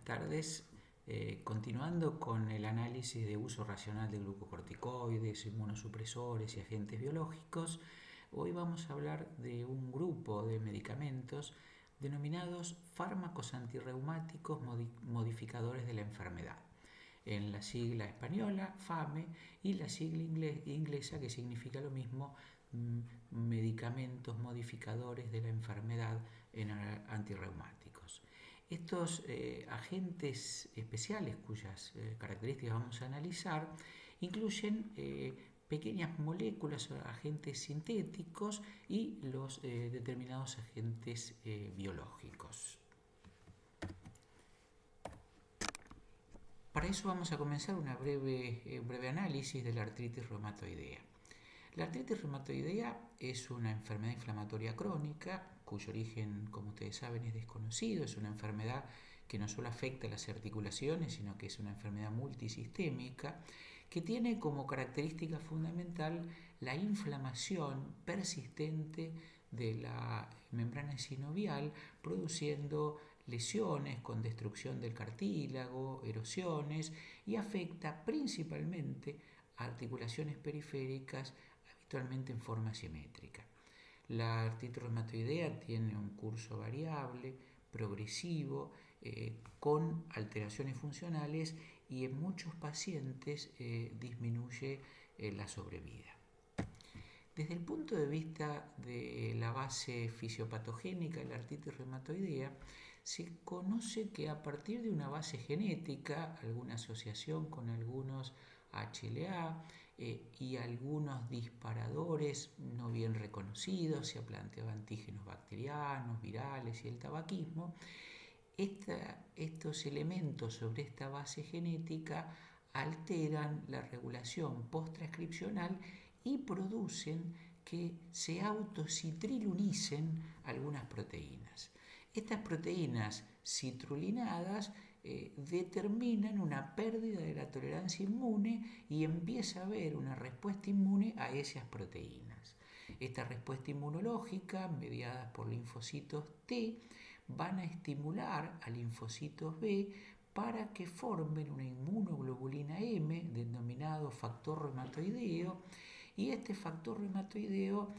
buenas tardes. Continuando con el análisis de uso racional de glucocorticoides, inmunosupresores y agentes biológicos, hoy vamos a hablar de un grupo de medicamentos denominados fármacos antirreumáticos modificadores de la enfermedad. En la sigla española, FAME, y la sigla inglesa, que significa lo mismo, medicamentos modificadores de la enfermedad en antirreumáticos. Estos agentes especiales cuyas características vamos a analizar incluyen pequeñas moléculas o agentes sintéticos y los determinados agentes biológicos. Para eso vamos a comenzar un breve análisis de la artritis reumatoidea. La artritis reumatoidea es una enfermedad inflamatoria crónica cuyo origen, como ustedes saben, es desconocido. Es una enfermedad que no solo afecta a las articulaciones, sino que es una enfermedad multisistémica que tiene como característica fundamental la inflamación persistente de la membrana sinovial, produciendo lesiones con destrucción del cartílago, erosiones, y afecta principalmente a articulaciones periféricas, habitualmente en forma simétrica. La artritis reumatoidea tiene un curso variable, progresivo, con alteraciones funcionales, y en muchos pacientes disminuye la sobrevida. Desde el punto de vista de la base fisiopatogénica de la artritis reumatoidea, se conoce que a partir de una base genética, alguna asociación con algunos HLA y algunos disparadores no bien reconocidos, se ha planteado antígenos bacterianos, virales y el tabaquismo, estos elementos sobre esta base genética alteran la regulación posttranscripcional y producen que se autocitrilunicen algunas proteínas. Estas proteínas citrulinadas determinan una pérdida de la tolerancia inmune y empieza a haber una respuesta inmune a esas proteínas. Esta respuesta inmunológica, mediada por linfocitos T, van a estimular a linfocitos B para que formen una inmunoglobulina M, denominado factor reumatoideo, y este factor reumatoideo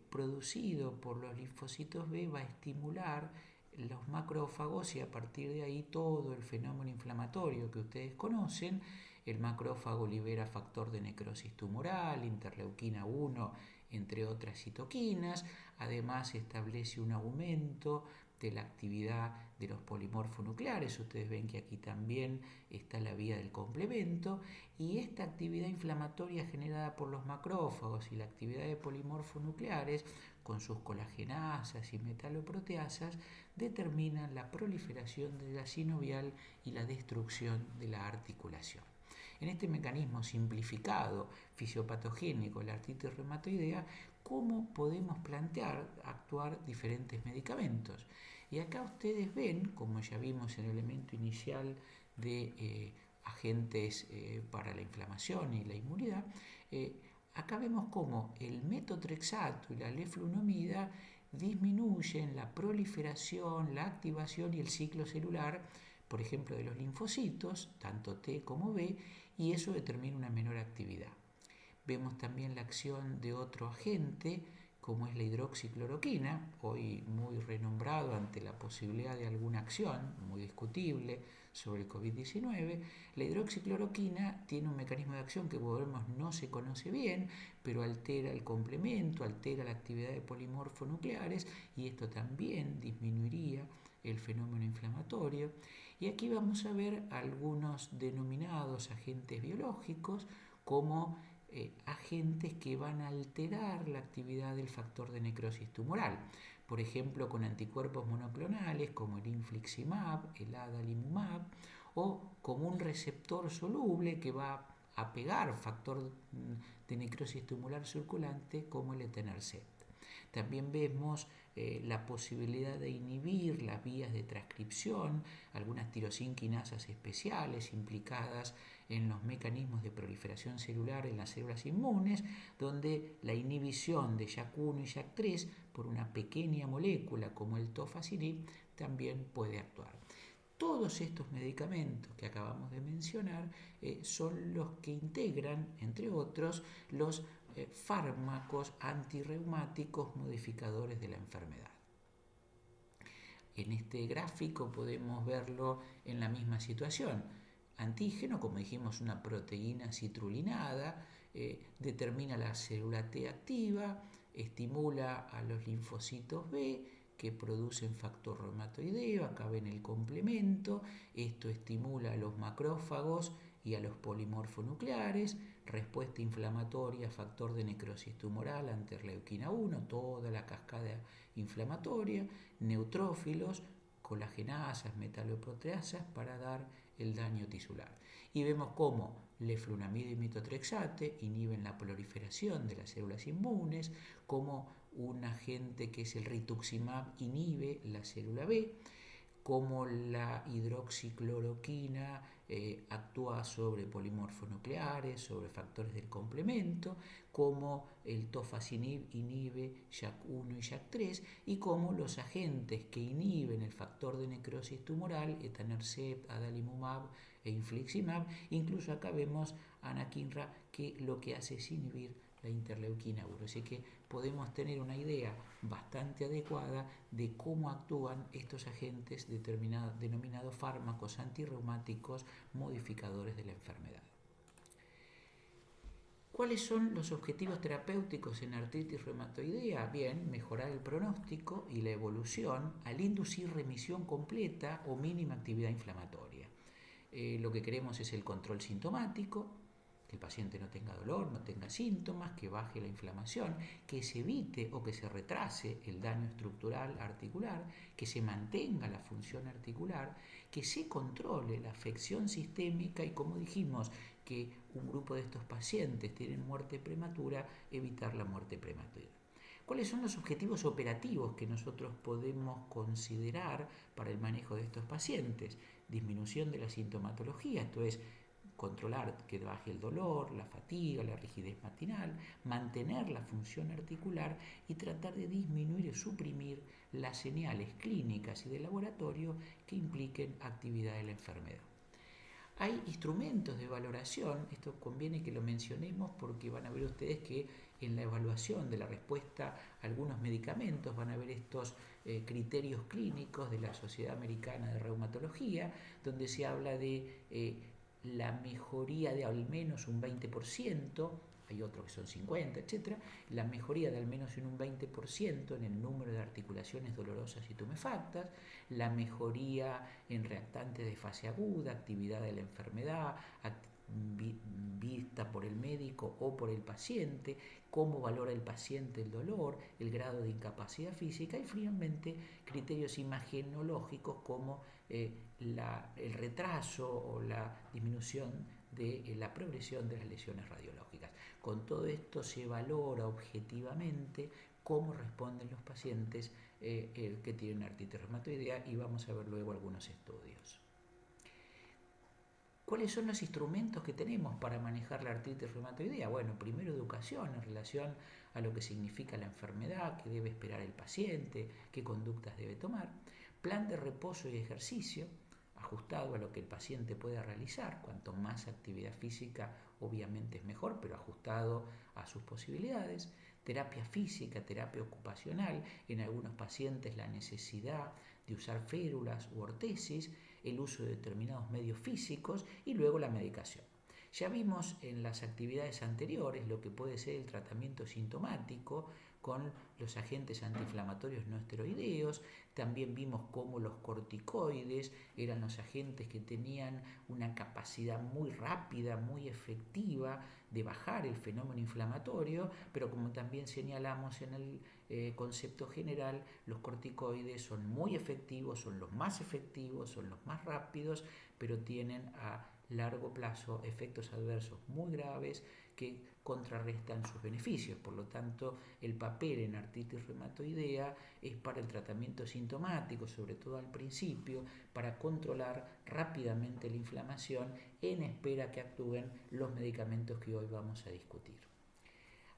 producido por los linfocitos B va a estimular los macrófagos, y a partir de ahí todo el fenómeno inflamatorio que ustedes conocen. El macrófago libera factor de necrosis tumoral, interleuquina 1, entre otras citoquinas. Además establece un aumento de la actividad de los polimorfonucleares. Ustedes ven que aquí también está la vía del complemento, y esta actividad inflamatoria generada por los macrófagos y la actividad de polimorfonucleares con sus colagenasas y metaloproteasas determinan la proliferación de la sinovial y la destrucción de la articulación. En este mecanismo simplificado fisiopatogénico de la artritis reumatoidea, ¿cómo podemos actuar diferentes medicamentos? Y acá ustedes ven, como ya vimos en el elemento inicial de agentes para la inflamación y la inmunidad, acá vemos cómo el metotrexato y la leflunomida disminuyen la proliferación, la activación y el ciclo celular, por ejemplo, de los linfocitos, tanto T como B, y eso determina una menor actividad. Vemos también la acción de otro agente, como es la hidroxicloroquina, hoy muy renombrado ante la posibilidad de alguna acción, muy discutible, sobre el COVID-19. La hidroxicloroquina tiene un mecanismo de acción que no se conoce bien, pero altera el complemento, altera la actividad de polimorfonucleares, y esto también disminuiría el fenómeno inflamatorio. Y aquí vamos a ver algunos denominados agentes biológicos como agentes que van a alterar la actividad del factor de necrosis tumoral, por ejemplo con anticuerpos monoclonales como el infliximab, el adalimumab, o como un receptor soluble que va a pegar factor de necrosis tumoral circulante como el etanercept. También vemos la posibilidad de inhibir las vías de transcripción, algunas tirosinquinasas especiales implicadas en los mecanismos de proliferación celular en las células inmunes, donde la inhibición de JAK1 y JAK3 por una pequeña molécula como el tofacitinib también puede actuar. Todos estos medicamentos que acabamos de mencionar son los que integran, entre otros, los fármacos antirreumáticos modificadores de la enfermedad. En este gráfico podemos verlo en la misma situación. Antígeno, como dijimos, una proteína citrulinada, determina la célula T activa, estimula a los linfocitos B que producen factor reumatoideo, acá ven el complemento, esto estimula a los macrófagos y a los polimorfonucleares, respuesta inflamatoria, factor de necrosis tumoral, interleuquina 1, toda la cascada inflamatoria, neutrófilos, colagenasas, metaloproteasas para dar el daño tisular. Y vemos cómo leflunomida y metotrexate inhiben la proliferación de las células inmunes, cómo un agente que es el rituximab inhibe la célula B, cómo la hidroxicloroquina actúa sobre polimorfonucleares, sobre factores del complemento, cómo el tofacitinib inhibe JAK1 y JAK3 y cómo los agentes que inhiben el factor de necrosis tumoral, etanercept, adalimumab e infliximab, incluso acá vemos anakinra que lo que hace es inhibir la interleuquina 1. Así que podemos tener una idea bastante adecuada de cómo actúan estos agentes denominados fármacos antirreumáticos modificadores de la enfermedad. ¿Cuáles son los objetivos terapéuticos en artritis reumatoidea? Bien, mejorar el pronóstico y la evolución al inducir remisión completa o mínima actividad inflamatoria. Lo que queremos es el control sintomático, que el paciente no tenga dolor, no tenga síntomas, que baje la inflamación, que se evite o que se retrase el daño estructural articular, que se mantenga la función articular, que se controle la afección sistémica y, como dijimos, que un grupo de estos pacientes tienen muerte prematura, evitar la muerte prematura. ¿Cuáles son los objetivos operativos que nosotros podemos considerar para el manejo de estos pacientes? Disminución de la sintomatología, esto es, controlar que baje el dolor, la fatiga, la rigidez matinal, mantener la función articular y tratar de disminuir o suprimir las señales clínicas y de laboratorio que impliquen actividad de la enfermedad. Hay instrumentos de valoración, esto conviene que lo mencionemos porque van a ver ustedes que en la evaluación de la respuesta a algunos medicamentos van a ver estos criterios clínicos de la Sociedad Americana de Reumatología, donde se habla de la mejoría de al menos un 20%, hay otros que son 50, etc., la mejoría de al menos en un 20% en el número de articulaciones dolorosas y tumefactas, la mejoría en reactantes de fase aguda, actividad de la enfermedad, vista por el médico o por el paciente, cómo valora el paciente el dolor, el grado de incapacidad física y finalmente criterios imagenológicos como el retraso o la disminución de la progresión de las lesiones radiológicas. Con todo esto se valora objetivamente cómo responden los pacientes que tienen artritis reumatoidea y vamos a ver luego algunos estudios. ¿Cuáles son los instrumentos que tenemos para manejar la artritis reumatoidea? Bueno, primero educación en relación a lo que significa la enfermedad, qué debe esperar el paciente, qué conductas debe tomar. Plan de reposo y ejercicio, ajustado a lo que el paciente pueda realizar. Cuanto más actividad física, obviamente es mejor, pero ajustado a sus posibilidades. Terapia física, terapia ocupacional, en algunos pacientes la necesidad de usar férulas u ortesis, el uso de determinados medios físicos y luego la medicación. Ya vimos en las actividades anteriores lo que puede ser el tratamiento sintomático con los agentes antiinflamatorios no esteroideos. También vimos cómo los corticoides eran los agentes que tenían una capacidad muy rápida, muy efectiva de bajar el fenómeno inflamatorio, pero como también señalamos en el concepto general, los corticoides son muy efectivos, son los más efectivos, son los más rápidos, pero tienen a largo plazo efectos adversos muy graves que contrarrestan sus beneficios. Por lo tanto, el papel en artritis reumatoidea es para el tratamiento sintomático, sobre todo al principio, para controlar rápidamente la inflamación en espera que actúen los medicamentos que hoy vamos a discutir.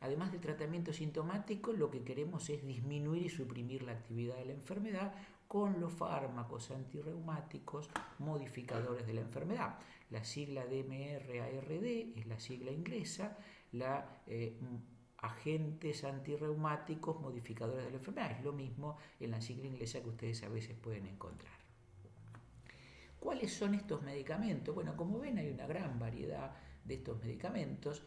Además del tratamiento sintomático, lo que queremos es disminuir y suprimir la actividad de la enfermedad con los fármacos antirreumáticos modificadores de la enfermedad. La sigla DMRARD es la sigla inglesa, agentes antirreumáticos modificadores de la enfermedad. Es lo mismo en la sigla inglesa que ustedes a veces pueden encontrar. ¿Cuáles son estos medicamentos? Bueno, como ven, hay una gran variedad de estos medicamentos.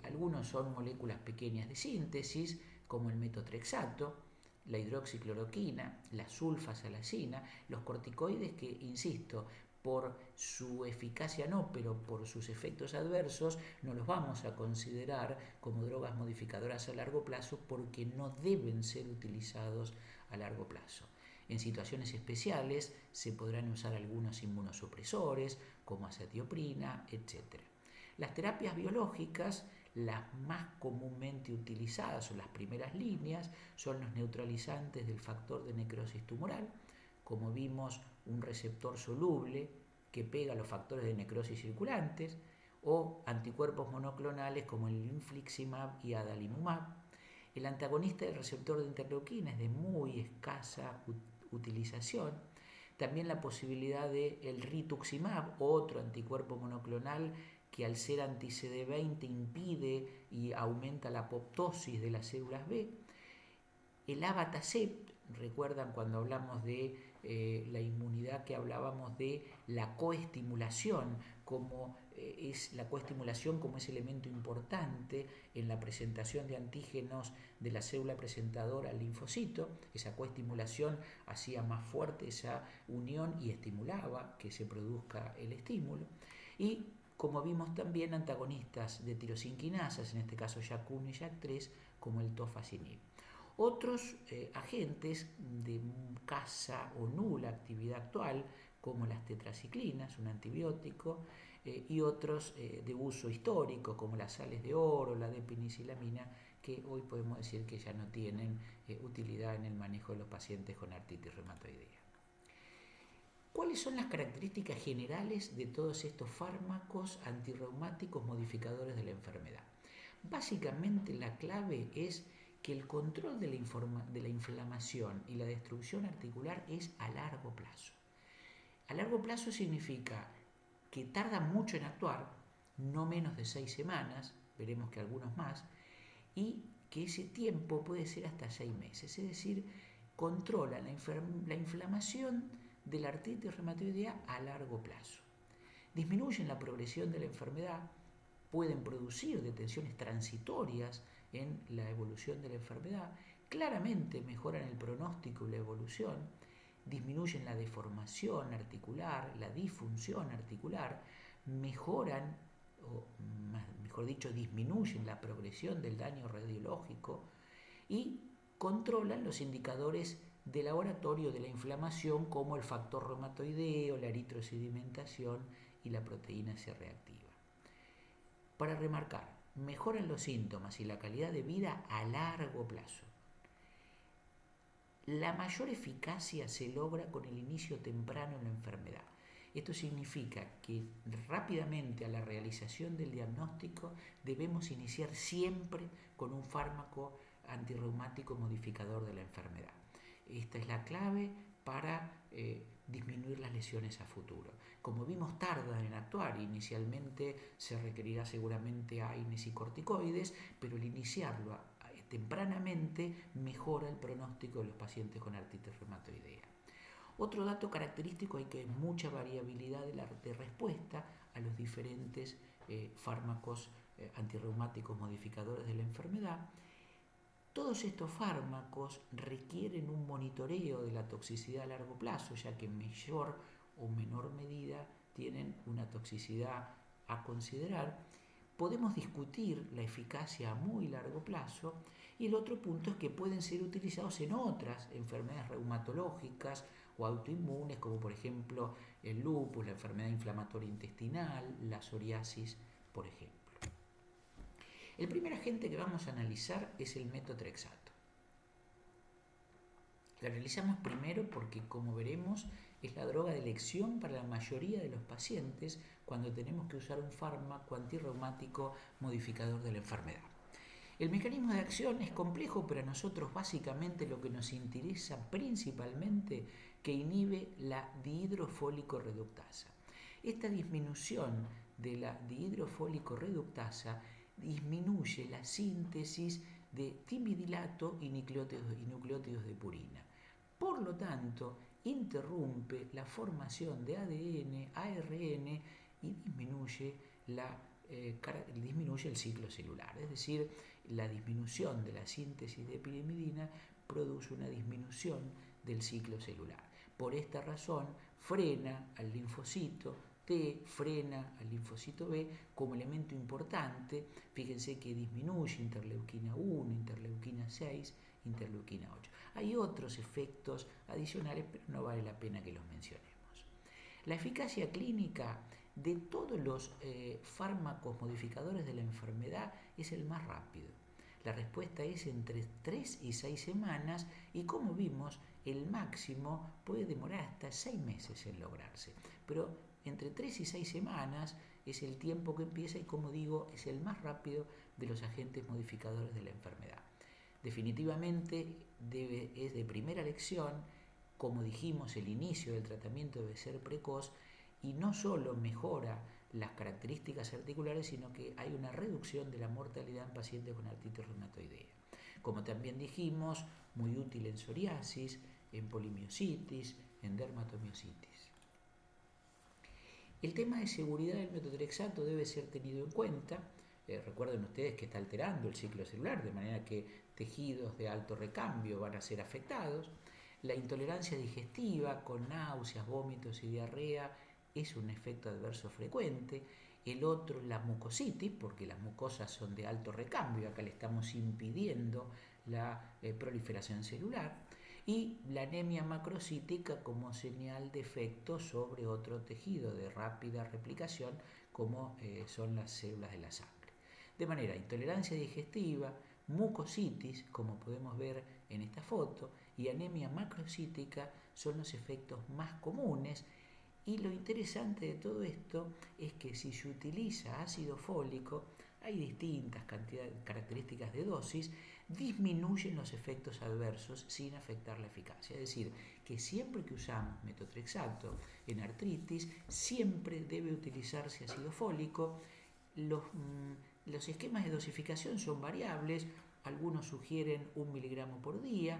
Algunos son moléculas pequeñas de síntesis, como el metotrexato, la hidroxicloroquina, la sulfasalacina, los corticoides que, insisto, por su eficacia no, pero por sus efectos adversos no los vamos a considerar como drogas modificadoras a largo plazo porque no deben ser utilizados a largo plazo. En situaciones especiales se podrán usar algunos inmunosupresores como azatioprina, etc. Las terapias biológicas, las más comúnmente utilizadas o las primeras líneas, son los neutralizantes del factor de necrosis tumoral, como vimos un receptor soluble que pega a los factores de necrosis circulantes, o anticuerpos monoclonales como el infliximab y adalimumab. El antagonista del receptor de interleuquina es de muy escasa utilización. También la posibilidad del rituximab, otro anticuerpo monoclonal que al ser anti-CD20 impide y aumenta la apoptosis de las células B. El abatacept, recuerdan cuando hablamos de la inmunidad que hablábamos de la coestimulación, como es la coestimulación como ese elemento importante en la presentación de antígenos de la célula presentadora al linfocito. Esa coestimulación hacía más fuerte esa unión y estimulaba que se produzca el estímulo. Y como vimos también antagonistas de tirosinquinasas, en este caso JAK1 y JAK3, como el tofacitinib. Otros agentes de escasa o nula actividad actual, como las tetraciclinas, un antibiótico, y otros de uso histórico, como las sales de oro, la depinicilamina, que hoy podemos decir que ya no tienen utilidad en el manejo de los pacientes con artritis reumatoidea. ¿Cuáles son las características generales de todos estos fármacos antirreumáticos modificadores de la enfermedad? Básicamente la clave es que el control de la inflamación y la destrucción articular es a largo plazo. A largo plazo significa que tarda mucho en actuar, no menos de 6 semanas, veremos que algunos más, y que ese tiempo puede ser hasta 6 meses, es decir, controla la inflamación de la artritis reumatoidea a largo plazo. Disminuyen la progresión de la enfermedad, pueden producir detenciones transitorias en la evolución de la enfermedad, claramente mejoran el pronóstico y la evolución, disminuyen la deformación articular, la disfunción articular, mejoran, o mejor dicho, disminuyen la progresión del daño radiológico y controlan los indicadores de laboratorio de la inflamación como el factor reumatoideo, la eritrosedimentación y la proteína C reactiva. Para remarcar, mejoran los síntomas y la calidad de vida a largo plazo. La mayor eficacia se logra con el inicio temprano en la enfermedad. Esto significa que rápidamente a la realización del diagnóstico debemos iniciar siempre con un fármaco antirreumático modificador de la enfermedad. Esta es la clave para disminuir las lesiones a futuro. Como vimos, tardan en actuar. Inicialmente se requerirá seguramente AINES y corticoides, pero el iniciarlo tempranamente mejora el pronóstico de los pacientes con artritis reumatoidea. Otro dato característico es que hay mucha variabilidad de respuesta a los diferentes fármacos antirreumáticos modificadores de la enfermedad. Todos estos fármacos requieren un monitoreo de la toxicidad a largo plazo, ya que en mayor o menor medida tienen una toxicidad a considerar. Podemos discutir la eficacia a muy largo plazo y el otro punto es que pueden ser utilizados en otras enfermedades reumatológicas o autoinmunes, como por ejemplo el lupus, la enfermedad inflamatoria intestinal, la psoriasis, por ejemplo. El primer agente que vamos a analizar es el metotrexato. La realizamos primero porque, como veremos, es la droga de elección para la mayoría de los pacientes cuando tenemos que usar un fármaco antirreumático modificador de la enfermedad. El mecanismo de acción es complejo, pero a nosotros básicamente lo que nos interesa principalmente que inhibe la dihidrofólico reductasa. Esta disminución de la dihidrofólico reductasa disminuye la síntesis de timidilato y nucleótidos de purina. Por lo tanto, interrumpe la formación de ADN, ARN y disminuye el ciclo celular. Es decir, la disminución de la síntesis de pirimidina produce una disminución del ciclo celular. Por esta razón, frena al linfocito T, frena al linfocito B como elemento importante. Fíjense que disminuye interleuquina 1, interleuquina 6, interleuquina 8. Hay otros efectos adicionales, pero no vale la pena que los mencionemos. La eficacia clínica de todos los fármacos modificadores de la enfermedad es el más rápido. La respuesta es entre 3 y 6 semanas y como vimos, el máximo puede demorar hasta 6 meses en lograrse. Pero entre 3 y 6 semanas es el tiempo que empieza y como digo, es el más rápido de los agentes modificadores de la enfermedad. Definitivamente es de primera elección, como dijimos, el inicio del tratamiento debe ser precoz y no solo mejora las características articulares, sino que hay una reducción de la mortalidad en pacientes con artritis reumatoidea. Como también dijimos, muy útil en psoriasis, en polimiositis, en dermatomiositis. El tema de seguridad del metotrexato debe ser tenido en cuenta. Recuerden ustedes que está alterando el ciclo celular, de manera que tejidos de alto recambio van a ser afectados. La intolerancia digestiva con náuseas, vómitos y diarrea es un efecto adverso frecuente. El otro, la mucositis, porque las mucosas son de alto recambio, acá le estamos impidiendo la proliferación celular. Y la anemia macrocítica como señal de efecto sobre otro tejido de rápida replicación, como son las células de la sangre. De manera, intolerancia digestiva, mucositis, como podemos ver en esta foto, y anemia macrocítica son los efectos más comunes. Y lo interesante de todo esto es que si se utiliza ácido fólico, hay distintas características de dosis, disminuyen los efectos adversos sin afectar la eficacia. Es decir, que siempre que usamos metotrexato en artritis, siempre debe utilizarse ácido fólico. Los esquemas de dosificación son variables, algunos sugieren 1 miligramo por día,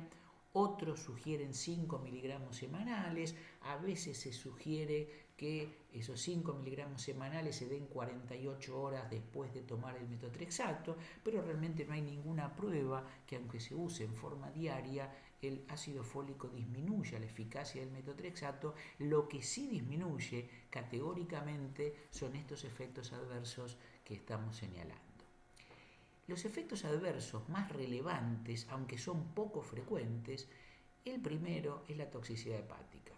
otros sugieren 5 miligramos semanales, a veces se sugiere que esos 5 miligramos semanales se den 48 horas después de tomar el metotrexato, pero realmente no hay ninguna prueba que aunque se use en forma diaria, el ácido fólico disminuya la eficacia del metotrexato. Lo que sí disminuye categóricamente son estos efectos adversos que estamos señalando. Los efectos adversos más relevantes, aunque son poco frecuentes, el primero es la toxicidad hepática.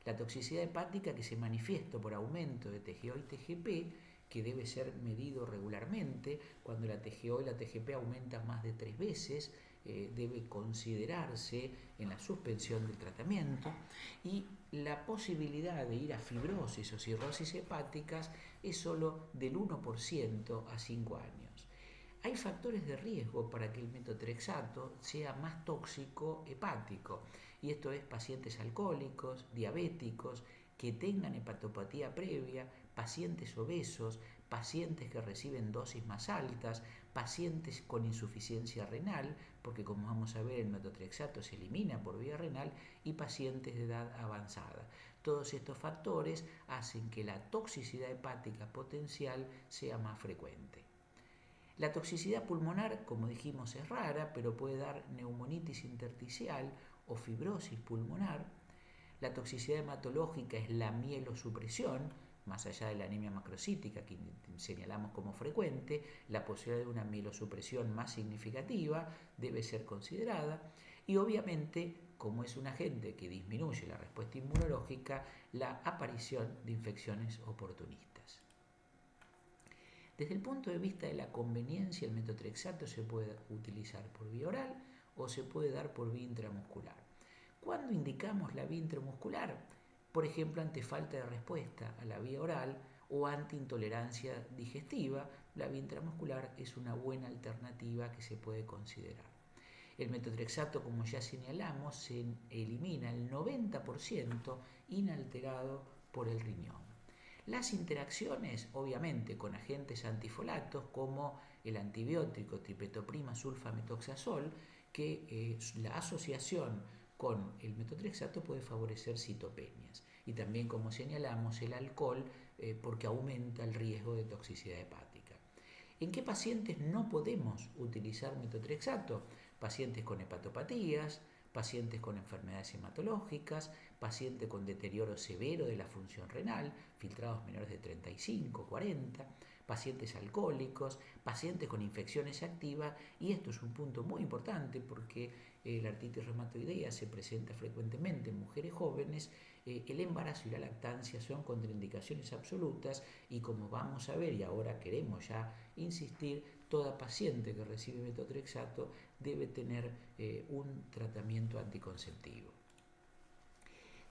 La toxicidad hepática que se manifiesta por aumento de TGO y TGP, que debe ser medido regularmente. Cuando la TGO y la TGP aumentan más de 3 veces, debe considerarse en la suspensión del tratamiento. Y la posibilidad de ir a fibrosis o cirrosis hepáticas es solo del 1% a 5 años. Hay factores de riesgo para que el metotrexato sea más tóxico hepático, y esto es pacientes alcohólicos, diabéticos, que tengan hepatopatía previa, pacientes obesos, pacientes que reciben dosis más altas, pacientes con insuficiencia renal, porque como vamos a ver el metotrexato se elimina por vía renal, y pacientes de edad avanzada. Todos estos factores hacen que la toxicidad hepática potencial sea más frecuente. La toxicidad pulmonar, como dijimos, es rara, pero puede dar neumonitis intersticial o fibrosis pulmonar. La toxicidad hematológica es la mielosupresión, más allá de la anemia macrocítica que señalamos como frecuente. La posibilidad de una mielosupresión más significativa debe ser considerada. Y obviamente, como es un agente que disminuye la respuesta inmunológica, la aparición de infecciones oportunistas. Desde el punto de vista de la conveniencia, el metotrexato se puede utilizar por vía oral o se puede dar por vía intramuscular. ¿Cuándo indicamos la vía intramuscular? Por ejemplo, ante falta de respuesta a la vía oral o ante intolerancia digestiva, la vía intramuscular es una buena alternativa que se puede considerar. El metotrexato, como ya señalamos, se elimina el 90% inalterado por el riñón. Las interacciones, obviamente, con agentes antifolatos como el antibiótico tripetoprima sulfametoxazol, que la asociación con el metotrexato puede favorecer citopenias. Y también, como señalamos, el alcohol porque aumenta el riesgo de toxicidad hepática. ¿En qué pacientes no podemos utilizar metotrexato? Pacientes con hepatopatías, pacientes con enfermedades hematológicas, pacientes con deterioro severo de la función renal, filtrados menores de 35, 40, pacientes alcohólicos, pacientes con infecciones activas, y esto es un punto muy importante porque la artritis reumatoidea se presenta frecuentemente en mujeres jóvenes. El embarazo y la lactancia son contraindicaciones absolutas y, como vamos a ver y ahora queremos ya insistir, toda paciente que recibe metotrexato debe tener un tratamiento anticonceptivo.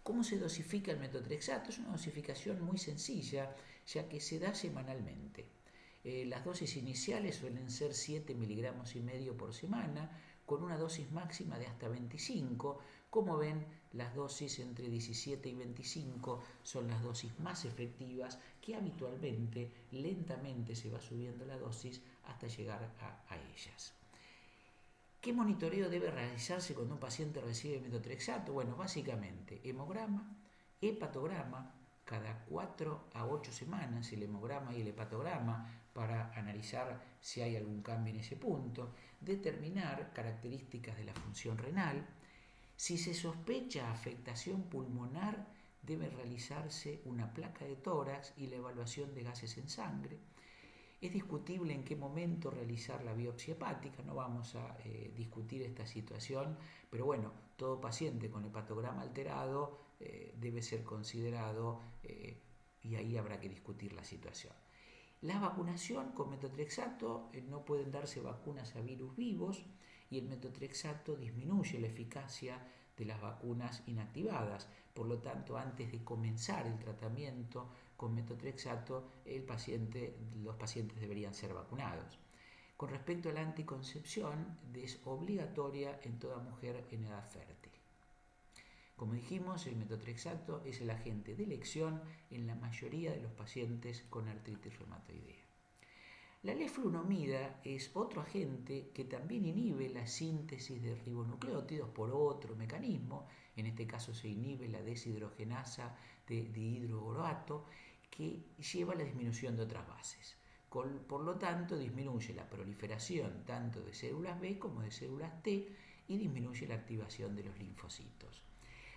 ¿Cómo se dosifica el metotrexato? Es una dosificación muy sencilla, ya que se da semanalmente. Las dosis iniciales suelen ser 7 miligramos y medio por semana, con una dosis máxima de hasta 25. Como ven, las dosis entre 17 y 25 son las dosis más efectivas, que habitualmente, lentamente se va subiendo la dosis hasta llegar a ellas. ¿Qué monitoreo debe realizarse cuando un paciente recibe metotrexato? Bueno, básicamente hemograma, hepatograma, cada 4 a 8 semanas el hemograma y el hepatograma para analizar si hay algún cambio en ese punto, determinar características de la función renal. Si se sospecha afectación pulmonar, debe realizarse una placa de tórax y la evaluación de gases en sangre. Es discutible en qué momento realizar la biopsia hepática, no vamos a discutir esta situación, pero bueno, todo paciente con hepatograma alterado debe ser considerado y ahí habrá que discutir la situación. La vacunación con metotrexato, no pueden darse vacunas a virus vivos, y el metotrexato disminuye la eficacia de las vacunas inactivadas. Por lo tanto, antes de comenzar el tratamiento con metotrexato, los pacientes deberían ser vacunados. Con respecto a la anticoncepción, es obligatoria en toda mujer en edad fértil. Como dijimos, el metotrexato es el agente de elección en la mayoría de los pacientes con artritis reumatoidea. La leflunomida es otro agente que también inhibe la síntesis de ribonucleótidos por otro mecanismo. En este caso se inhibe la deshidrogenasa de dihidroboroato, que lleva a la disminución de otras bases. Por lo tanto, disminuye la proliferación tanto de células B como de células T y disminuye la activación de los linfocitos.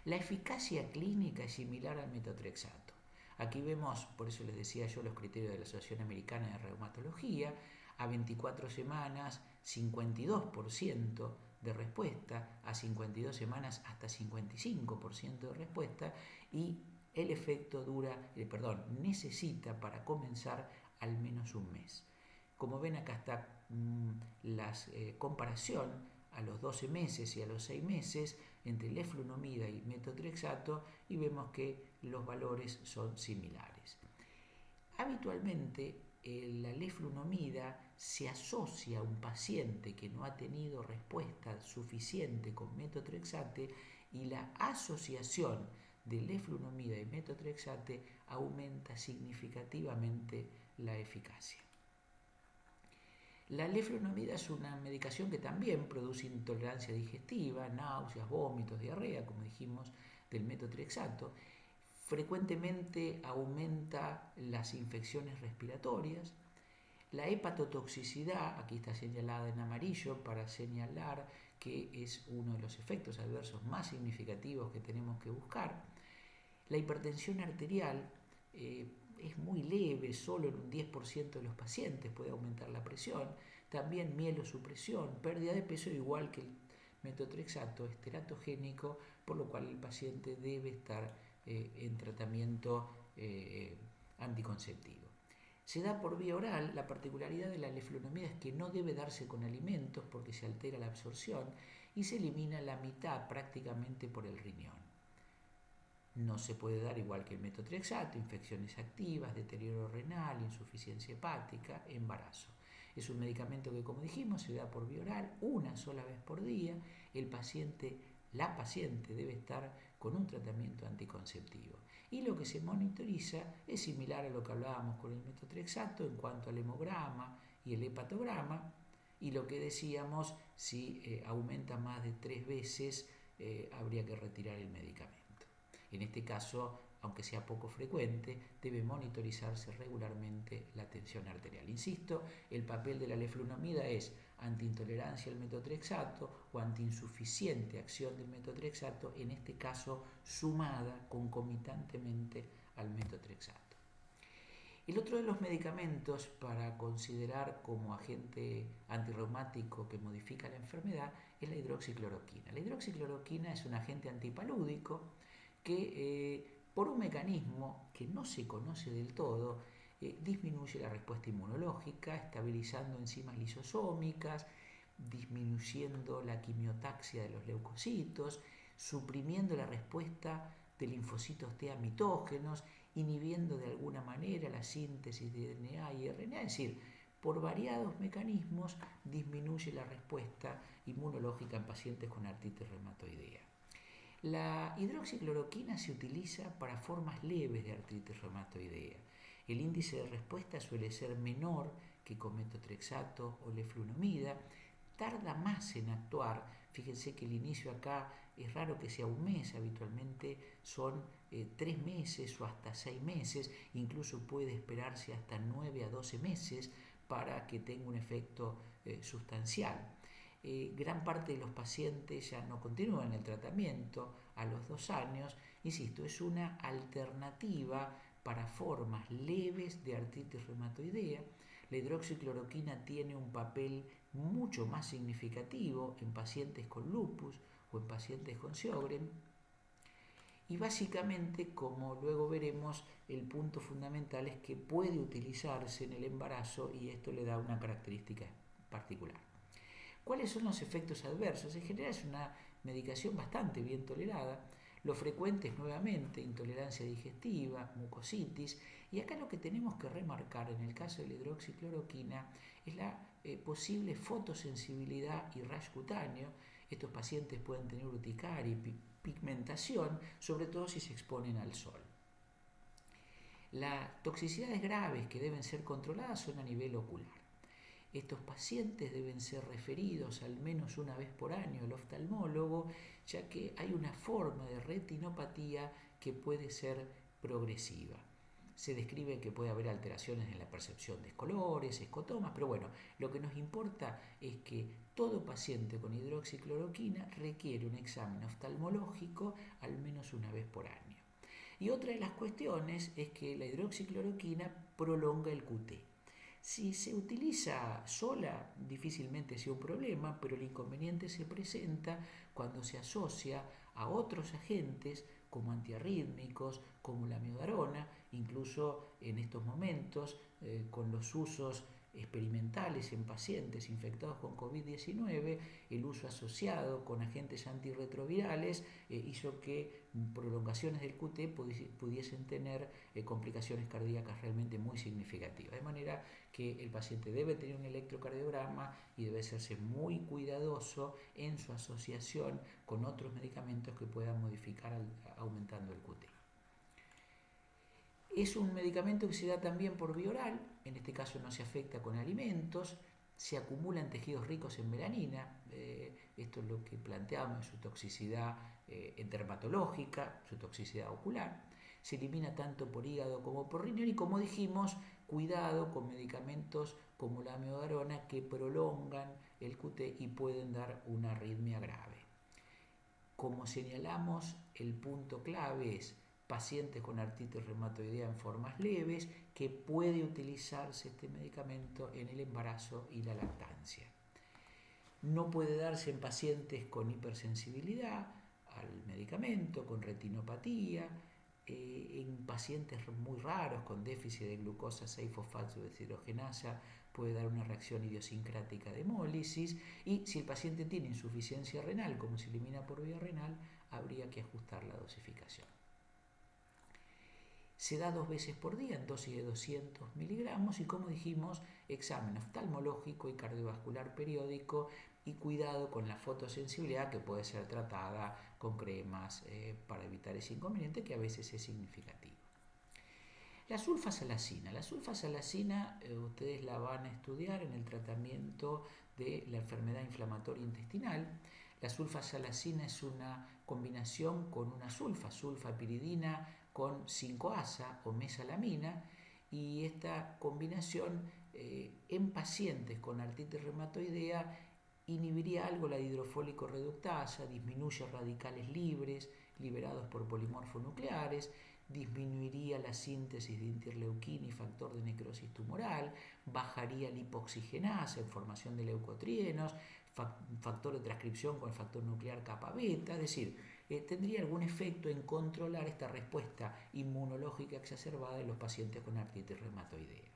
La eficacia clínica es similar al metotrexato. Aquí vemos, por eso les decía yo, los criterios de la Asociación Americana de Reumatología. A 24 semanas, 52% de respuesta, a 52 semanas hasta 55% de respuesta, y el efecto necesita para comenzar al menos un mes. Como ven, acá está la comparación a los 12 meses y a los 6 meses entre leflunomida y metotrexato, y vemos que los valores son similares. Habitualmente la leflunomida se asocia a un paciente que no ha tenido respuesta suficiente con metotrexate, y la asociación de leflunomida y metotrexate aumenta significativamente la eficacia. La leflunomida es una medicación que también produce intolerancia digestiva, náuseas, vómitos, diarrea, como dijimos, del metotrexato. Frecuentemente aumenta las infecciones respiratorias. La hepatotoxicidad, aquí está señalada en amarillo para señalar que es uno de los efectos adversos más significativos que tenemos que buscar. La hipertensión arterial es muy leve, solo en un 10% de los pacientes puede aumentar la presión. También mielosupresión, pérdida de peso, igual que el metotrexato, es teratogénico, por lo cual el paciente debe estar en tratamiento anticonceptivo. Se da por vía oral. La particularidad de la leflunomida es que no debe darse con alimentos porque se altera la absorción y se elimina la mitad prácticamente por el riñón. No se puede dar igual que el metotrexato, infecciones activas, deterioro renal, insuficiencia hepática, embarazo. Es un medicamento que, como dijimos, se da por vía oral una sola vez por día. La paciente debe estar con un tratamiento anticonceptivo. Y lo que se monitoriza es similar a lo que hablábamos con el metotrexato en cuanto al hemograma y el hepatograma. Y lo que decíamos, si aumenta más de 3 veces, habría que retirar el medicamento. En este caso, aunque sea poco frecuente, debe monitorizarse regularmente la tensión arterial. Insisto, el papel de la leflunomida es antiintolerancia al metotrexato o antiinsuficiente acción del metotrexato, en este caso sumada concomitantemente al metotrexato. El otro de los medicamentos para considerar como agente antirreumático que modifica la enfermedad es la hidroxicloroquina. La hidroxicloroquina es un agente antipalúdico que por un mecanismo que no se conoce del todo, disminuye la respuesta inmunológica, estabilizando enzimas lisosómicas, disminuyendo la quimiotaxia de los leucocitos, suprimiendo la respuesta de linfocitos T mitógenos, inhibiendo de alguna manera la síntesis de DNA y RNA, es decir, por variados mecanismos disminuye la respuesta inmunológica en pacientes con artritis reumatoidea. La hidroxicloroquina se utiliza para formas leves de artritis reumatoidea. El índice de respuesta suele ser menor que con metotrexato o leflunomida, tarda más en actuar. Fíjense que el inicio acá es raro que sea un mes, habitualmente son 3 meses o hasta 6 meses, incluso puede esperarse hasta 9 a 12 meses para que tenga un efecto sustancial. Gran parte de los pacientes ya no continúan el tratamiento a los 2 años. Insisto, es una alternativa para formas leves de artritis reumatoidea. La hidroxicloroquina tiene un papel mucho más significativo en pacientes con lupus o en pacientes con Sjögren. Y básicamente, como luego veremos, el punto fundamental es que puede utilizarse en el embarazo y esto le da una característica particular. ¿Cuáles son los efectos adversos? En general es una medicación bastante bien tolerada. Lo frecuente es nuevamente intolerancia digestiva, mucositis, y acá lo que tenemos que remarcar en el caso de la hidroxicloroquina es la posible fotosensibilidad y rash cutáneo. Estos pacientes pueden tener urticaria y pigmentación, sobre todo si se exponen al sol. Las toxicidades graves que deben ser controladas son a nivel ocular. Estos pacientes deben ser referidos al menos una vez por año al oftalmólogo, ya que hay una forma de retinopatía que puede ser progresiva. Se describe que puede haber alteraciones en la percepción de colores, escotomas, pero bueno, lo que nos importa es que todo paciente con hidroxicloroquina requiere un examen oftalmológico al menos una vez por año. Y otra de las cuestiones es que la hidroxicloroquina prolonga el QT. Si se utiliza sola, difícilmente sea un problema, pero el inconveniente se presenta cuando se asocia a otros agentes como antiarrítmicos, como la amiodarona, incluso en estos momentos con los usos experimentales en pacientes infectados con COVID-19, el uso asociado con agentes antirretrovirales hizo que prolongaciones del QT pudiesen tener complicaciones cardíacas realmente muy significativas. De manera que el paciente debe tener un electrocardiograma y debe serse muy cuidadoso en su asociación con otros medicamentos que puedan modificar aumentando el QT. Es un medicamento que se da también por vía oral, en este caso no se afecta con alimentos, se acumulan tejidos ricos en melanina, esto es lo que planteamos, su toxicidad dermatológica, su toxicidad ocular, se elimina tanto por hígado como por riñón y, como dijimos, cuidado con medicamentos como la amiodarona que prolongan el QT y pueden dar una arritmia grave. Como señalamos, el punto clave es pacientes con artritis reumatoidea en formas leves, que puede utilizarse este medicamento en el embarazo y la lactancia. No puede darse en pacientes con hipersensibilidad al medicamento, con retinopatía, en pacientes muy raros con déficit de glucosa 6-fosfato deshidrogenasa puede dar una reacción idiosincrática de hemólisis, y si el paciente tiene insuficiencia renal, como se elimina por vía renal, habría que ajustar la dosificación. Se da 2 veces por día en dosis de 200 miligramos y, como dijimos, examen oftalmológico y cardiovascular periódico y cuidado con la fotosensibilidad, que puede ser tratada con cremas para evitar ese inconveniente que a veces es significativo. La sulfasalacina. La sulfasalacina ustedes la van a estudiar en el tratamiento de la enfermedad inflamatoria intestinal. La sulfasalacina es una combinación con una sulfapiridina con 5-asa o mesalamina, y esta combinación en pacientes con artritis reumatoidea inhibiría algo la hidrofólico reductasa, disminuye radicales libres liberados por polimorfos nucleares, disminuiría la síntesis de interleuquina y factor de necrosis tumoral, bajaría la hipoxigenasa en formación de leucotrienos, factor de transcripción con el factor nuclear kappa beta, es decir, tendría algún efecto en controlar esta respuesta inmunológica exacerbada de los pacientes con artritis reumatoidea.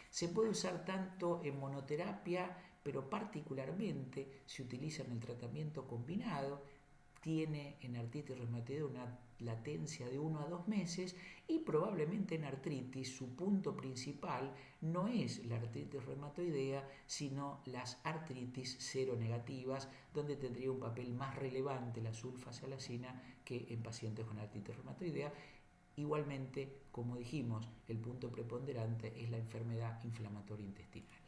Se puede usar tanto en monoterapia, pero particularmente se utiliza en el tratamiento combinado. Tiene en artritis reumatoidea una latencia de 1 a 2 meses y probablemente en artritis su punto principal no es la artritis reumatoidea, sino las artritis seronegativas, donde tendría un papel más relevante la sulfasalacina que en pacientes con artritis reumatoidea. Igualmente, como dijimos, el punto preponderante es la enfermedad inflamatoria intestinal.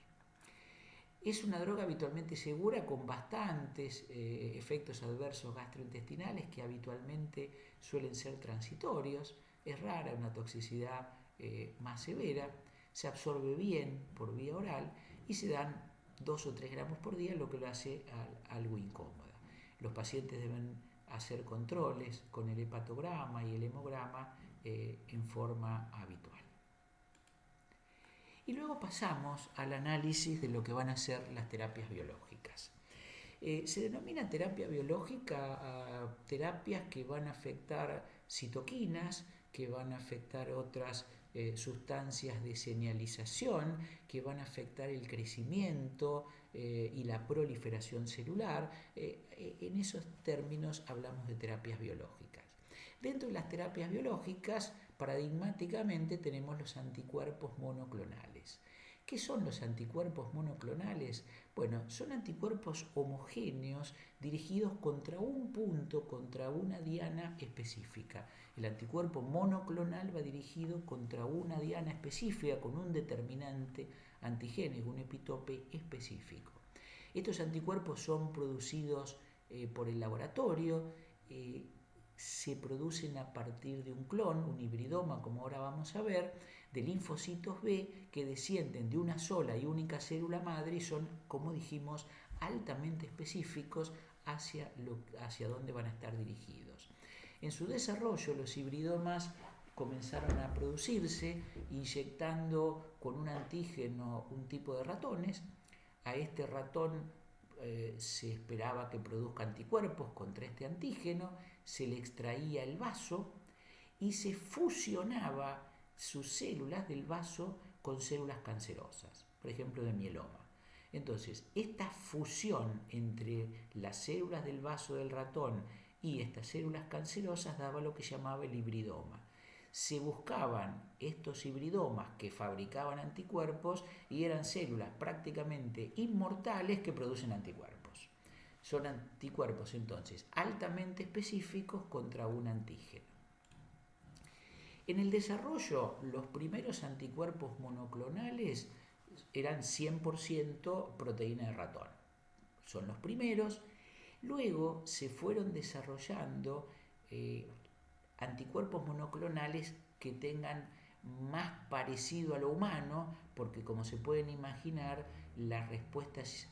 Es una droga habitualmente segura con bastantes efectos adversos gastrointestinales que habitualmente suelen ser transitorios. Es rara una toxicidad más severa, se absorbe bien por vía oral y se dan 2 o 3 gramos por día, lo que lo hace algo incómoda. Los pacientes deben hacer controles con el hepatograma y el hemograma en forma habitual. Y luego pasamos al análisis de lo que van a ser las terapias biológicas. Se denomina terapia biológica a terapias que van a afectar citoquinas, que van a afectar otras sustancias de señalización, que van a afectar el crecimiento y la proliferación celular. En esos términos hablamos de terapias biológicas. Dentro de las terapias biológicas, paradigmáticamente tenemos los anticuerpos monoclonales. ¿Qué son los anticuerpos monoclonales? Bueno, son anticuerpos homogéneos dirigidos contra un punto, contra una diana específica. El anticuerpo monoclonal va dirigido contra una diana específica con un determinante antigénico, un epitope específico. Estos anticuerpos son producidos por el laboratorio, se producen a partir de un clon, un hibridoma, como ahora vamos a ver, de linfocitos B que descienden de una sola y única célula madre y son, como dijimos, altamente específicos hacia dónde van a estar dirigidos. En su desarrollo, los hibridomas comenzaron a producirse inyectando con un antígeno un tipo de ratones. A este ratón se esperaba que produzca anticuerpos contra este antígeno, se le extraía el vaso y se fusionaba sus células del vaso con células cancerosas, por ejemplo de mieloma. Entonces, esta fusión entre las células del vaso del ratón y estas células cancerosas daba lo que llamaba el hibridoma. Se buscaban estos hibridomas que fabricaban anticuerpos y eran células prácticamente inmortales que producen anticuerpos. Son anticuerpos entonces altamente específicos contra un antígeno. En el desarrollo, los primeros anticuerpos monoclonales eran 100% proteína de ratón. Son los primeros. Luego se fueron desarrollando anticuerpos monoclonales que tengan más parecido a lo humano, porque como se pueden imaginar, las respuestas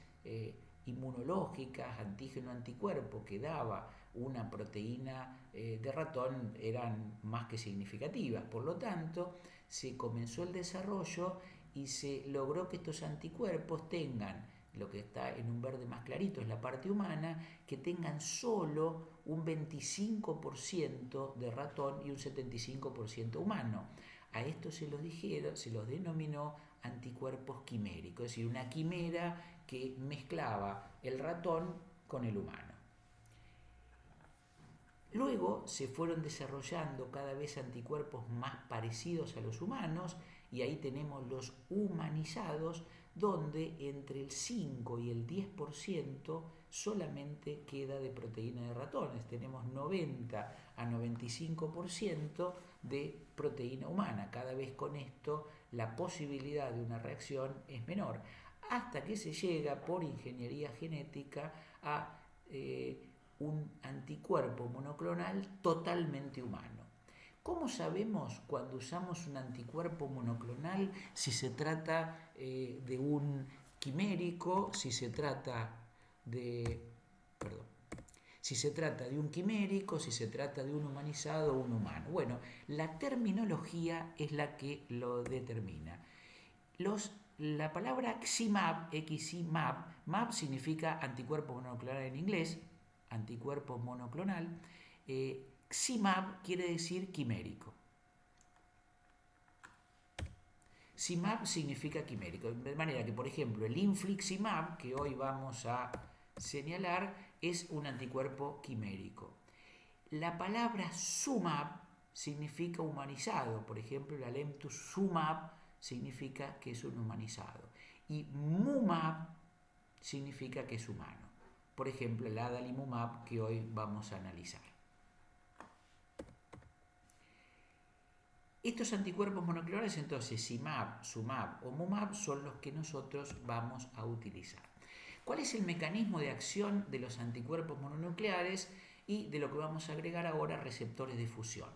inmunológicas, antígeno-anticuerpo que daba una proteína de ratón eran más que significativas. Por lo tanto, se comenzó el desarrollo y se logró que estos anticuerpos tengan, lo que está en un verde más clarito es la parte humana, que tengan solo un 25% de ratón y un 75% humano. A esto se los denominó anticuerpos quiméricos, es decir, una quimera que mezclaba el ratón con el humano. Luego se fueron desarrollando cada vez anticuerpos más parecidos a los humanos y ahí tenemos los humanizados, donde entre el 5 y el 10% solamente queda de proteína de ratones. Tenemos 90 a 95% de proteína humana. Cada vez con esto la posibilidad de una reacción es menor, hasta que se llega por ingeniería genética a un anticuerpo monoclonal totalmente humano. ¿Cómo sabemos cuando usamos un anticuerpo monoclonal si se trata de un quimérico, si se trata de, perdón, si se trata de un quimérico, si se trata de un humanizado o un humano? Bueno, la terminología es la que lo determina. La palabra XIMAB, XIMAB, MAB significa anticuerpo monoclonal en inglés, anticuerpo monoclonal. XIMAB quiere decir quimérico. CIMAB significa quimérico, de manera que, por ejemplo, el infliximab, que hoy vamos a señalar, es un anticuerpo quimérico. La palabra SUMAB significa humanizado, por ejemplo, el alemtuzumab significa que es un humanizado, y MUMAB significa que es humano, por ejemplo, el adalimumab que hoy vamos a analizar. Estos anticuerpos monoclonales, entonces, CIMAB, SUMAB o MUMAB, son los que nosotros vamos a utilizar. ¿Cuál es el mecanismo de acción de los anticuerpos mononucleares y de lo que vamos a agregar ahora, receptores de fusión?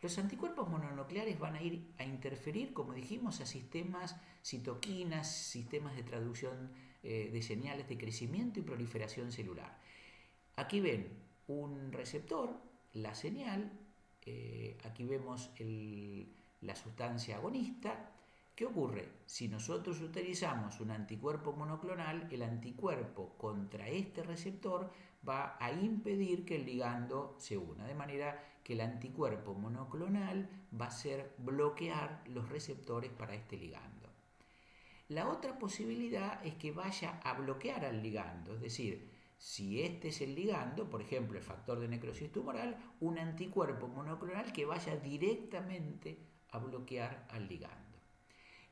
Los anticuerpos mononucleares van a ir a interferir, como dijimos, a sistemas citoquinas, sistemas de traducción de señales de crecimiento y proliferación celular. Aquí ven un receptor, la señal, aquí vemos la sustancia agonista. ¿Qué ocurre? Si nosotros utilizamos un anticuerpo monoclonal, el anticuerpo contra este receptor va a impedir que el ligando se una, de manera que el anticuerpo monoclonal va a hacer bloquear los receptores para este ligando. La otra posibilidad es que vaya a bloquear al ligando, es decir, si este es el ligando, por ejemplo el factor de necrosis tumoral, un anticuerpo monoclonal que vaya directamente a bloquear al ligando.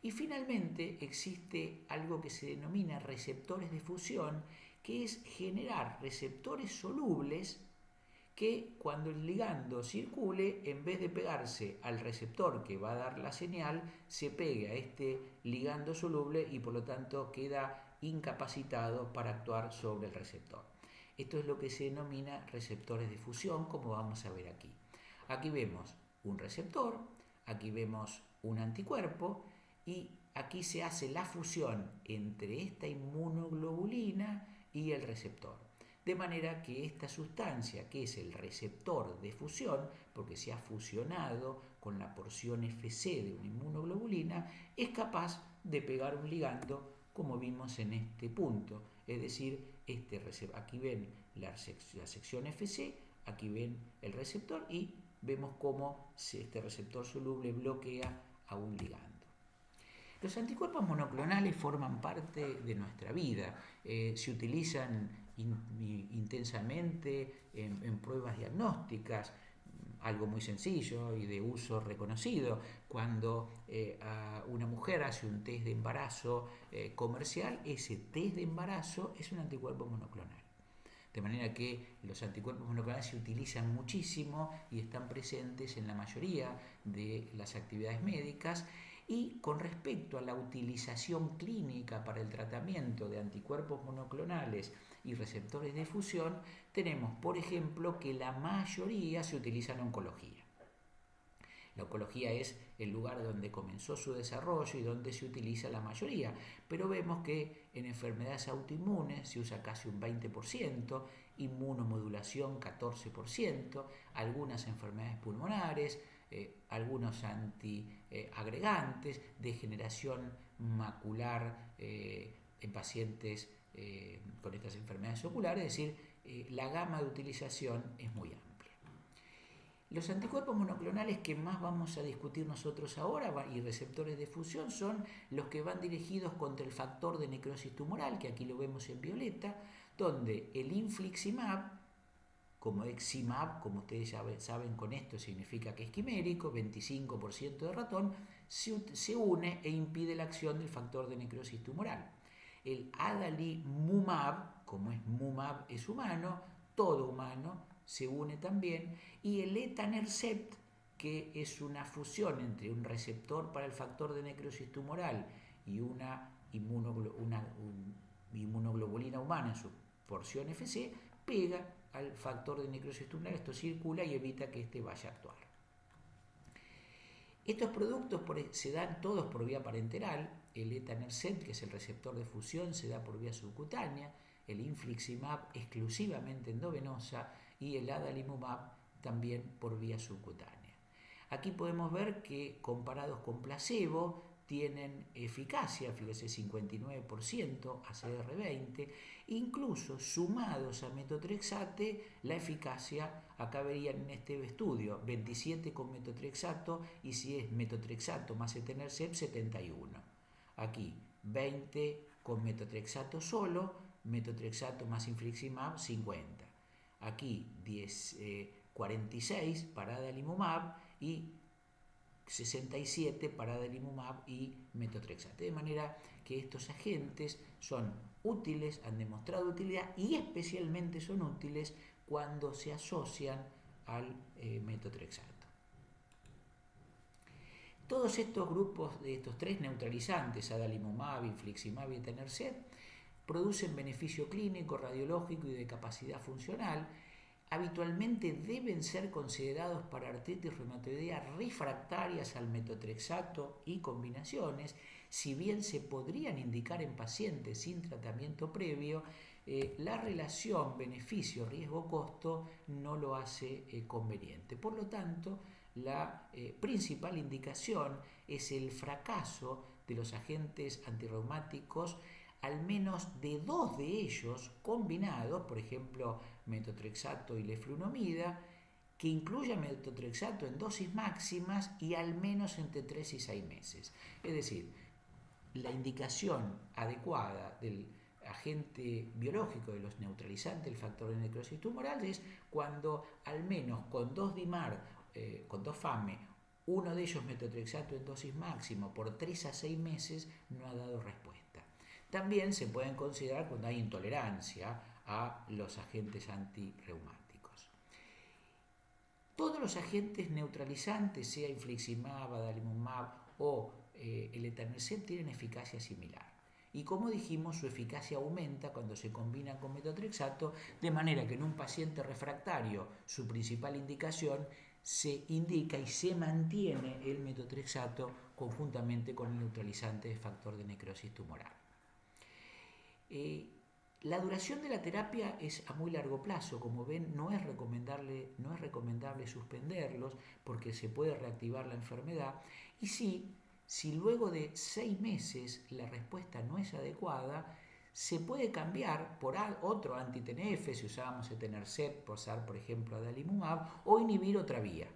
Y finalmente existe algo que se denomina receptores de fusión, que es generar receptores solubles que cuando el ligando circule, en vez de pegarse al receptor que va a dar la señal, se pegue a este ligando soluble y por lo tanto queda incapacitado para actuar sobre el receptor. Esto es lo que se denomina receptores de fusión, como vamos a ver aquí. Aquí vemos un receptor, aquí vemos un anticuerpo y aquí se hace la fusión entre esta inmunoglobulina y el receptor. De manera que esta sustancia, que es el receptor de fusión, porque se ha fusionado con la porción FC de una inmunoglobulina, es capaz de pegar un ligando, como vimos en este punto. Es decir, aquí ven la sección FC, aquí ven el receptor y vemos cómo este receptor soluble bloquea a un ligando. Los anticuerpos monoclonales forman parte de nuestra vida, se utilizan intensamente en pruebas diagnósticas, algo muy sencillo y de uso reconocido. Cuando una mujer hace un test de embarazo comercial, ese test de embarazo es un anticuerpo monoclonal. De manera que los anticuerpos monoclonales se utilizan muchísimo y están presentes en la mayoría de las actividades médicas. Y con respecto a la utilización clínica para el tratamiento de anticuerpos monoclonales y receptores de fusión, tenemos, por ejemplo, que la mayoría se utiliza en oncología. La oncología es el lugar donde comenzó su desarrollo y donde se utiliza la mayoría, pero vemos que en enfermedades autoinmunes se usa casi un 20%, inmunomodulación 14%, algunas enfermedades pulmonares, algunos antiagregantes, degeneración macular en pacientes con estas enfermedades oculares, es decir, la gama de utilización es muy amplia. Los anticuerpos monoclonales que más vamos a discutir nosotros ahora y receptores de fusión son los que van dirigidos contra el factor de necrosis tumoral, que aquí lo vemos en violeta, donde el infliximab como Eximab, como ustedes ya saben, con esto significa que es quimérico, 25% de ratón, se une e impide la acción del factor de necrosis tumoral. El adalimumab, como es mumab es humano, todo humano, se une también, y el etanercept, que es una fusión entre un receptor para el factor de necrosis tumoral y una inmunoglobulina humana en su porción FC, pega al factor de necrosis tumoral, esto circula y evita que éste vaya a actuar. Estos productos se dan todos por vía parenteral. El etanercept, que es el receptor de fusión, se da por vía subcutánea, el infliximab exclusivamente endovenosa y el adalimumab también por vía subcutánea. Aquí podemos ver que comparados con placebo tienen eficacia, fíjese, 59% ACR20, incluso sumados a metotrexate, la eficacia, acá verían en este estudio, 27 con metotrexato, y si es metotrexato más etanercept, 71. Aquí, 20 con metotrexato solo, metotrexato más infliximab, 50. Aquí, 46 para adalimumab y 67 para adalimumab y metotrexate. De manera que estos agentes son útiles, han demostrado utilidad y especialmente son útiles cuando se asocian al metotrexato. Todos estos grupos de estos tres neutralizantes, adalimumab, infliximab y etanercept, producen beneficio clínico, radiológico y de capacidad funcional. Habitualmente deben ser considerados para artritis reumatoidea refractarias al metotrexato y combinaciones, si bien se podrían indicar en pacientes sin tratamiento previo, la relación beneficio-riesgo-costo no lo hace conveniente. Por lo tanto, la principal indicación es el fracaso de los agentes antirreumáticos, al menos de dos de ellos combinados, por ejemplo, metotrexato y leflunomida, que incluya metotrexato en dosis máximas y al menos entre 3 y 6 meses. Es decir, la indicación adecuada del agente biológico de los neutralizantes del factor de necrosis tumoral es cuando al menos con dos DIMAR, con dos FAME, uno de ellos metotrexato en dosis máxima por 3 a 6 meses no ha dado respuesta. También se pueden considerar cuando hay intolerancia a los agentes antirreumáticos. Todos los agentes neutralizantes, sea infliximab, adalimumab o el etanercept, tienen eficacia similar. Y como dijimos, su eficacia aumenta cuando se combina con metotrexato, de manera que en un paciente refractario su principal indicación se indica y se mantiene el metotrexato conjuntamente con el neutralizante de factor de necrosis tumoral. La duración de la terapia es a muy largo plazo. Como ven, no es recomendable suspenderlos porque se puede reactivar la enfermedad. Y si luego de 6 meses la respuesta no es adecuada, se puede cambiar por otro anti-TNF, si usábamos etanercept, pasar por ejemplo adalimumab, o inhibir otra vía,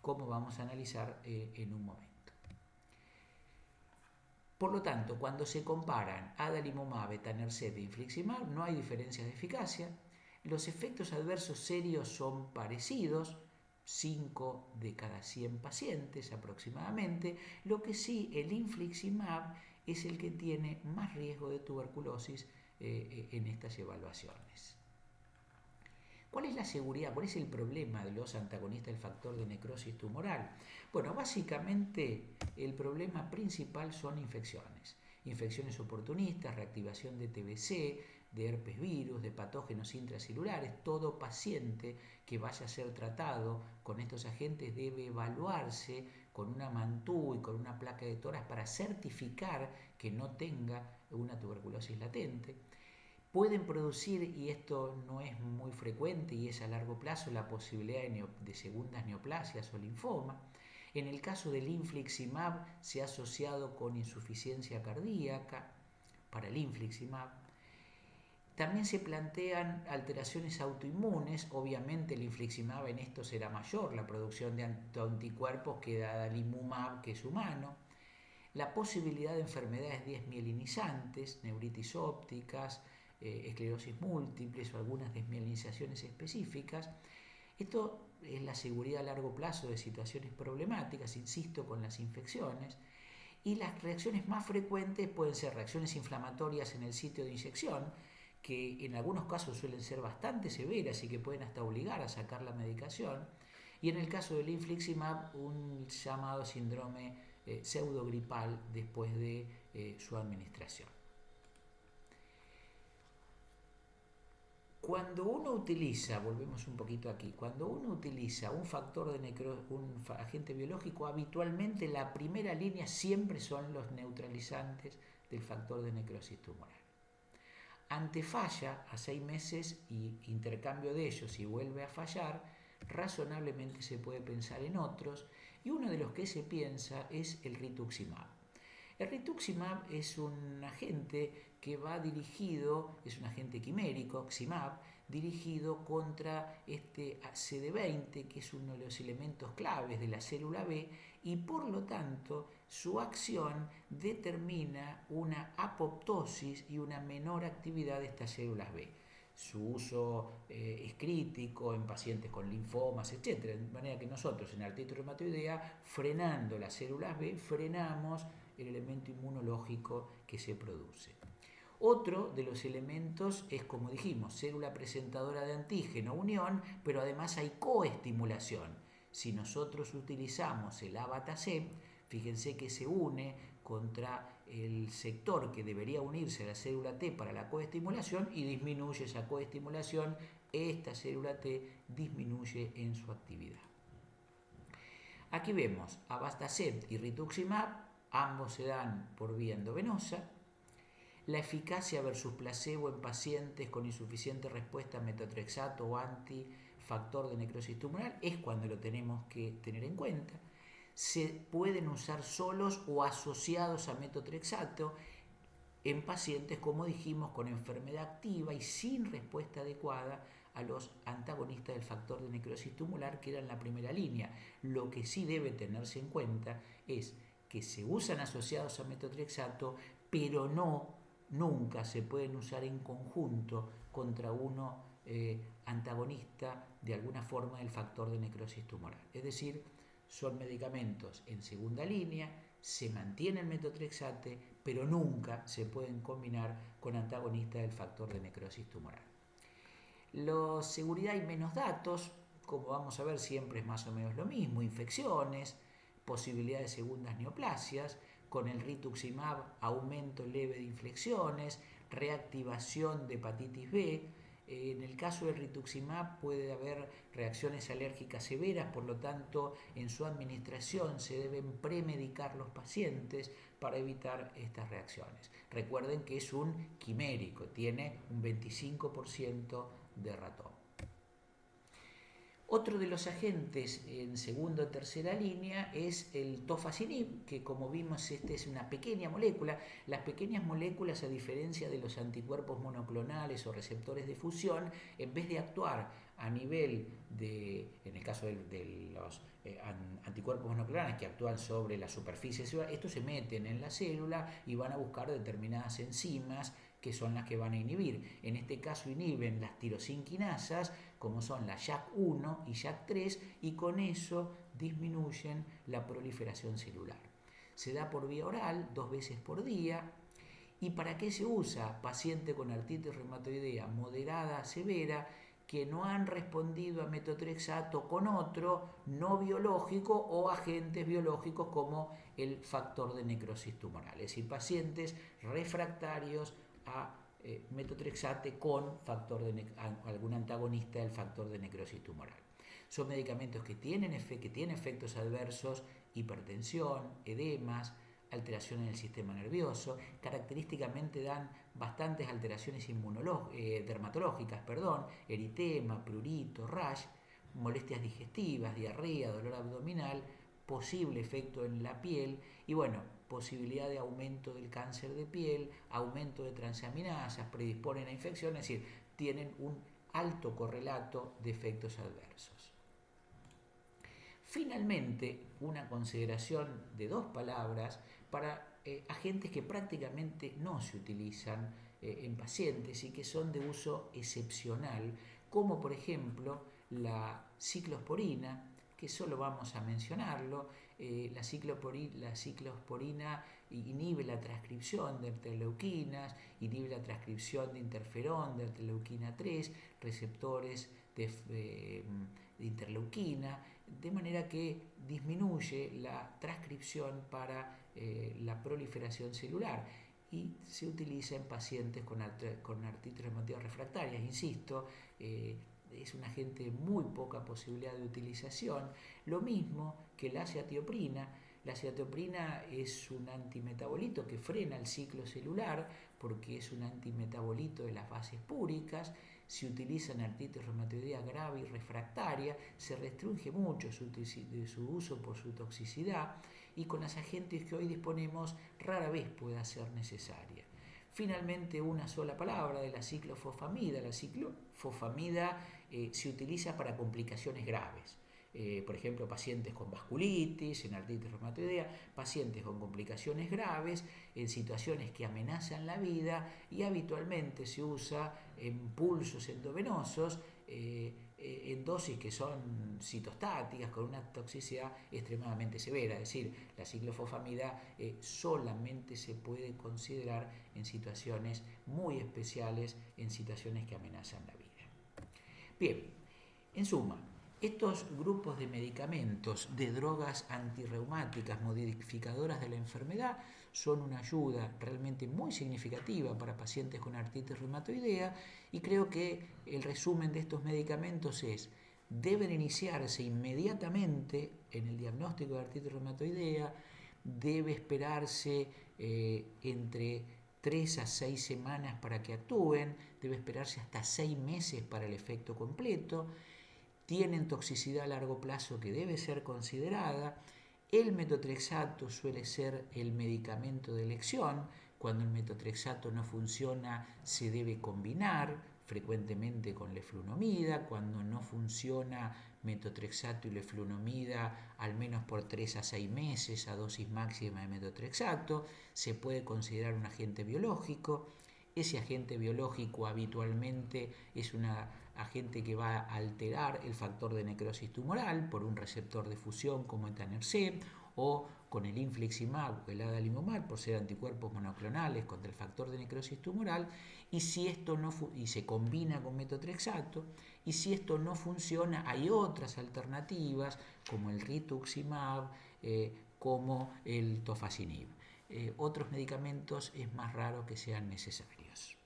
como vamos a analizar en un momento. Por lo tanto, cuando se comparan adalimumab, etanercept e infliximab, no hay diferencias de eficacia. Los efectos adversos serios son parecidos, 5 de cada 100 pacientes aproximadamente, lo que sí, el infliximab es el que tiene más riesgo de tuberculosis en estas evaluaciones. ¿Cuál es la seguridad? ¿Cuál es el problema de los antagonistas del factor de necrosis tumoral? Bueno, básicamente el problema principal son infecciones. Infecciones oportunistas, reactivación de TBC, de herpes virus, de patógenos intracelulares. Todo paciente que vaya a ser tratado con estos agentes debe evaluarse con una mantú y con una placa de tórax para certificar que no tenga una tuberculosis latente. Pueden producir, y esto no es muy frecuente y es a largo plazo, la posibilidad de segundas neoplasias o linfoma. En el caso del infliximab se ha asociado con insuficiencia cardíaca para el infliximab. También se plantean alteraciones autoinmunes. Obviamente el infliximab en esto será mayor, la producción de anticuerpos que da adalimumab, que es humano. La posibilidad de enfermedades desmielinizantes, neuritis ópticas, esclerosis múltiples o algunas desmielinizaciones específicas. Esto es la seguridad a largo plazo de situaciones problemáticas, insisto, con las infecciones. Y las reacciones más frecuentes pueden ser reacciones inflamatorias en el sitio de inyección, que en algunos casos suelen ser bastante severas y que pueden hasta obligar a sacar la medicación. Y en el caso del infliximab, un llamado síndrome pseudogripal después de su administración. Cuando uno utiliza, volvemos un poquito aquí, cuando uno utiliza un agente biológico, habitualmente la primera línea siempre son los neutralizantes del factor de necrosis tumoral. Ante falla a 6 meses y intercambio de ellos y vuelve a fallar, razonablemente se puede pensar en otros, y uno de los que se piensa es el rituximab. El rituximab es un agente que va dirigido, es un agente quimérico, XIMAB, dirigido contra este CD20, que es uno de los elementos claves de la célula B, y por lo tanto su acción determina una apoptosis y una menor actividad de estas células B. Su uso es crítico en pacientes con linfomas, etc. De manera que nosotros en artritis reumatoidea, frenando las células B, frenamos el elemento inmunológico que se produce. Otro de los elementos es, como dijimos, célula presentadora de antígeno, unión, pero además hay coestimulación. Si nosotros utilizamos el abatacept, fíjense que se une contra el sector que debería unirse a la célula T para la coestimulación y disminuye esa coestimulación. Esta célula T disminuye en su actividad. Aquí vemos abatacept y rituximab, ambos se dan por vía endovenosa. La eficacia versus placebo en pacientes con insuficiente respuesta a metotrexato o antifactor de necrosis tumoral es cuando lo tenemos que tener en cuenta. Se pueden usar solos o asociados a metotrexato en pacientes, como dijimos, con enfermedad activa y sin respuesta adecuada a los antagonistas del factor de necrosis tumoral, que eran la primera línea. Lo que sí debe tenerse en cuenta es que se usan asociados a metotrexato, pero nunca se pueden usar en conjunto contra uno antagonista de alguna forma del factor de necrosis tumoral. Es decir, son medicamentos en segunda línea, se mantiene el metotrexate, pero nunca se pueden combinar con antagonistas del factor de necrosis tumoral. La seguridad y menos datos, como vamos a ver, siempre es más o menos lo mismo: infecciones, posibilidad de segundas neoplasias, con el rituximab aumento leve de infecciones, reactivación de hepatitis B. En el caso del rituximab puede haber reacciones alérgicas severas, por lo tanto en su administración se deben premedicar los pacientes para evitar estas reacciones. Recuerden que es un quimérico, tiene un 25% de ratón. Otro de los agentes en segunda o tercera línea es el tofacitinib, que como vimos es una pequeña molécula. Las pequeñas moléculas, a diferencia de los anticuerpos monoclonales o receptores de fusión, en vez de actuar a nivel de, en el caso de los anticuerpos monoclonales que actúan sobre la superficie celular, estos se meten en la célula y van a buscar determinadas enzimas que son las que van a inhibir. En este caso inhiben las tirosinquinasas, como son la JAK1 y JAK3, y con eso disminuyen la proliferación celular. Se da por vía oral 2 veces por día. ¿Y para qué se usa? Paciente con artritis reumatoidea moderada a severa que no han respondido a metotrexato con otro no biológico o agentes biológicos como el factor de necrosis tumoral. Es decir, pacientes refractarios a metotrexate con algún antagonista del factor de necrosis tumoral. Son medicamentos que tienen efectos adversos: hipertensión, edemas, alteración en el sistema nervioso. Característicamente dan bastantes alteraciones dermatológicas, eritema, prurito, rash, molestias digestivas, diarrea, dolor abdominal, posible efecto en la piel y posibilidad de aumento del cáncer de piel, aumento de transaminasas, predisponen a infecciones, es decir, tienen un alto correlato de efectos adversos. Finalmente, una consideración de 2 palabras para agentes que prácticamente no se utilizan en pacientes y que son de uso excepcional, como por ejemplo la ciclosporina, que solo vamos a mencionarlo. La ciclosporina inhibe la transcripción de interleuquinas, inhibe la transcripción de interferón, de interleuquina 3, receptores de interleuquina, de manera que disminuye la transcripción para la proliferación celular y se utiliza en pacientes con artritis reumatoide refractaria. Insisto, es un agente muy poca posibilidad de utilización, lo mismo que la azathioprina. La azathioprina es un antimetabolito que frena el ciclo celular porque es un antimetabolito de las bases púricas. Se utiliza en artritis reumatoidea grave y refractaria, se restringe mucho su uso por su toxicidad y con los agentes que hoy disponemos rara vez pueda ser necesaria. Finalmente, una sola palabra de la ciclofosfamida. La ciclofosfamida se utiliza para complicaciones graves. Por ejemplo, pacientes con vasculitis, en artritis reumatoidea, pacientes con complicaciones graves, en situaciones que amenazan la vida y habitualmente se usa en pulsos endovenosos, en dosis que son citostáticas con una toxicidad extremadamente severa. Es decir, la ciclofosfamida solamente se puede considerar en situaciones muy especiales, en situaciones que amenazan la vida. Bien, en suma, estos grupos de medicamentos, de drogas antirreumáticas modificadoras de la enfermedad, son una ayuda realmente muy significativa para pacientes con artritis reumatoidea y creo que el resumen de estos medicamentos es: deben iniciarse inmediatamente en el diagnóstico de artritis reumatoidea, debe esperarse entre 3 a 6 semanas para que actúen, debe esperarse hasta 6 meses para el efecto completo, tienen toxicidad a largo plazo que debe ser considerada. El metotrexato suele ser el medicamento de elección. Cuando el metotrexato no funciona, se debe combinar frecuentemente con leflunomida. Cuando no funciona metotrexato y leflunomida, al menos por 3 a 6 meses a dosis máxima de metotrexato, se puede considerar un agente biológico. Ese agente biológico habitualmente es un agente que va a alterar el factor de necrosis tumoral por un receptor de fusión como etanercept, o con el infliximab o el adalimumab por ser anticuerpos monoclonales contra el factor de necrosis tumoral, y si esto no y se combina con metotrexato, y si esto no funciona, hay otras alternativas como el rituximab, como el tofacitinib. Otros medicamentos es más raro que sean necesarios.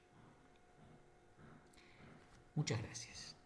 Muchas gracias.